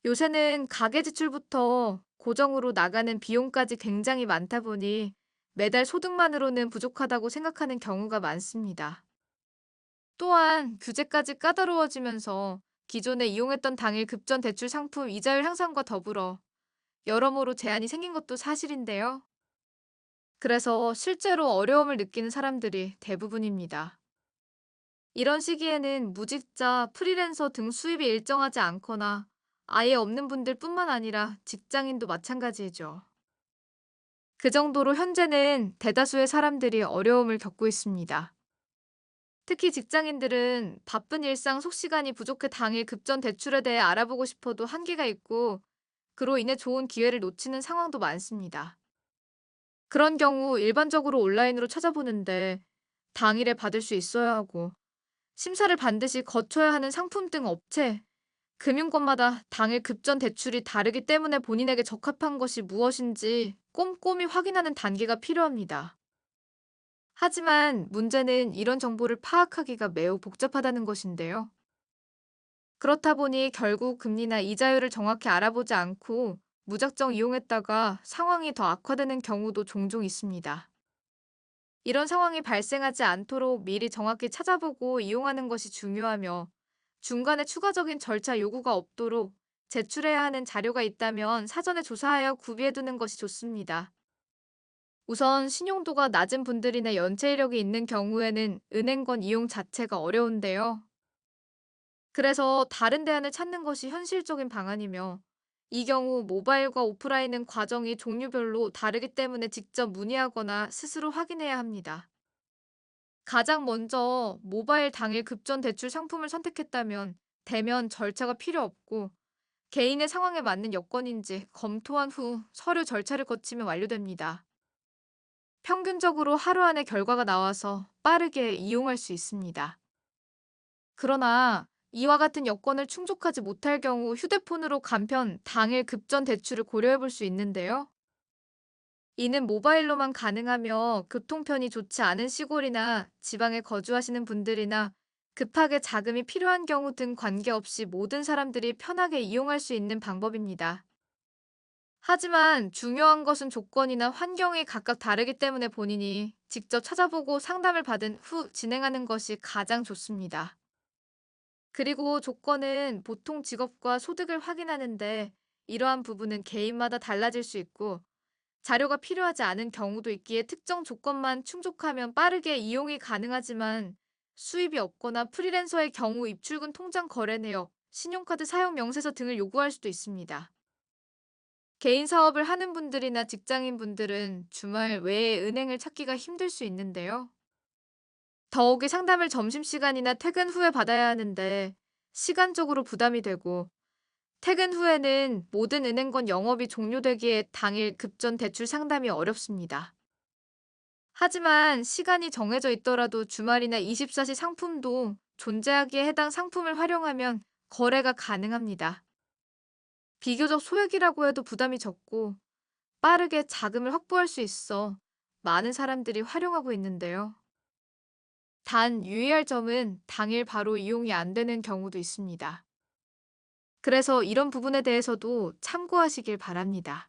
요새는 가계 지출부터 고정으로 나가는 비용까지 굉장히 많다 보니 매달 소득만으로는 부족하다고 생각하는 경우가 많습니다. 또한 규제까지 까다로워지면서 기존에 이용했던 당일 급전 대출 상품 이자율 향상과 더불어 여러모로 제한이 생긴 것도 사실인데요. 그래서 실제로 어려움을 느끼는 사람들이 대부분입니다. 이런 시기에는 무직자, 프리랜서 등 수입이 일정하지 않거나 아예 없는 분들 뿐만 아니라 직장인도 마찬가지죠. 그 정도로 현재는 대다수의 사람들이 어려움을 겪고 있습니다. 특히 직장인들은 바쁜 일상 속시간이 부족해 당일 급전 대출에 대해 알아보고 싶어도 한계가 있고 그로 인해 좋은 기회를 놓치는 상황도 많습니다. 그런 경우 일반적으로 온라인으로 찾아보는데 당일에 받을 수 있어야 하고 심사를 반드시 거쳐야 하는 상품 등 업체, 금융권마다 당일 급전 대출이 다르기 때문에 본인에게 적합한 것이 무엇인지 꼼꼼히 확인하는 단계가 필요합니다. 하지만 문제는 이런 정보를 파악하기가 매우 복잡하다는 것인데요. 그렇다 보니 결국 금리나 이자율을 정확히 알아보지 않고 무작정 이용했다가 상황이 더 악화되는 경우도 종종 있습니다. 이런 상황이 발생하지 않도록 미리 정확히 찾아보고 이용하는 것이 중요하며 중간에 추가적인 절차 요구가 없도록 제출해야 하는 자료가 있다면 사전에 조사하여 구비해두는 것이 좋습니다. 우선 신용도가 낮은 분들이나 연체 이력이 있는 경우에는 은행권 이용 자체가 어려운데요. 그래서 다른 대안을 찾는 것이 현실적인 방안이며 이 경우 모바일과 오프라인은 과정이 종류별로 다르기 때문에 직접 문의하거나 스스로 확인해야 합니다. 가장 먼저 모바일 당일 급전 대출 상품을 선택했다면 대면 절차가 필요 없고 개인의 상황에 맞는 여건인지 검토한 후 서류 절차를 거치면 완료됩니다. 평균적으로 하루 안에 결과가 나와서 빠르게 이용할 수 있습니다. 그러나 이와 같은 여건을 충족하지 못할 경우 휴대폰으로 간편 당일 급전 대출을 고려해 볼 수 있는데요. 이는 모바일로만 가능하며 교통편이 좋지 않은 시골이나 지방에 거주하시는 분들이나 급하게 자금이 필요한 경우 등 관계없이 모든 사람들이 편하게 이용할 수 있는 방법입니다. 하지만 중요한 것은 조건이나 환경이 각각 다르기 때문에 본인이 직접 찾아보고 상담을 받은 후 진행하는 것이 가장 좋습니다. 그리고 조건은 보통 직업과 소득을 확인하는데 이러한 부분은 개인마다 달라질 수 있고 자료가 필요하지 않은 경우도 있기에 특정 조건만 충족하면 빠르게 이용이 가능하지만 수입이 없거나 프리랜서의 경우 입출금 통장 거래 내역, 신용카드 사용 명세서 등을 요구할 수도 있습니다. 개인 사업을 하는 분들이나 직장인 분들은 주말 외에 은행을 찾기가 힘들 수 있는데요. 더욱이 상담을 점심시간이나 퇴근 후에 받아야 하는데 시간적으로 부담이 되고 퇴근 후에는 모든 은행권 영업이 종료되기에 당일 급전 대출 상담이 어렵습니다. 하지만 시간이 정해져 있더라도 주말이나 24시 상품도 존재하기에 해당 상품을 활용하면 거래가 가능합니다. 비교적 소액이라고 해도 부담이 적고 빠르게 자금을 확보할 수 있어 많은 사람들이 활용하고 있는데요. 단 유의할 점은 당일 바로 이용이 안 되는 경우도 있습니다. 그래서 이런 부분에 대해서도 참고하시길 바랍니다.